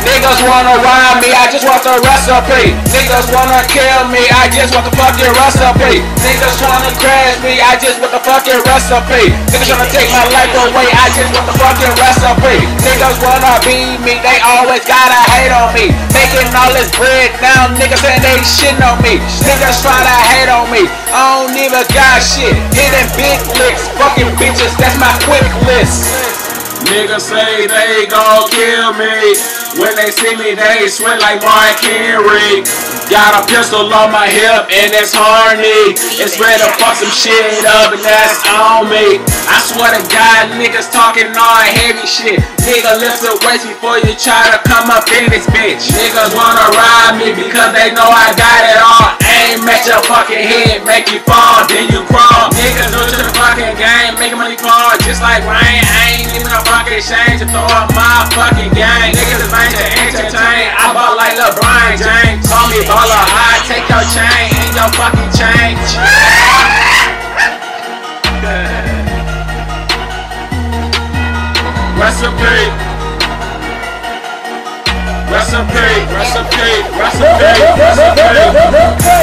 Niggas wanna rhyme me, I just want the recipe. Niggas wanna kill me, I just want the fucking recipe. Niggas wanna crash me, I just want the fucking recipe. Niggas tryna take my life away, I just want the fucking recipe. Niggas wanna be me, they always gotta hate on me. Making all this bread now, niggas saying they shitting on me. Niggas tryna hate on me, I don't even got shit. Hitting big licks, fucking bitches, that's my quick list. Niggas say they gon' kill me. When they see me, they sweat like Mark Henry. Got a pistol on my hip and it's horny. It's ready to fuck some shit up and that's on me. I swear to God, niggas talking all heavy shit. Nigga, lift the weights before you try to come up in this bitch. Niggas wanna ride me because they know I got it all. Aim at your fucking head, make you fall, then you crawl. Niggas do to the fucking game, making money fall just like rain. I ain't even a fucking shame to throw up my fucking gang. Niggas is ain't to entertain. I ball like LeBron James. Call me baller, I take your chain and your fucking change. Recipe. Recipe. Recipe. Recipe. Recipe.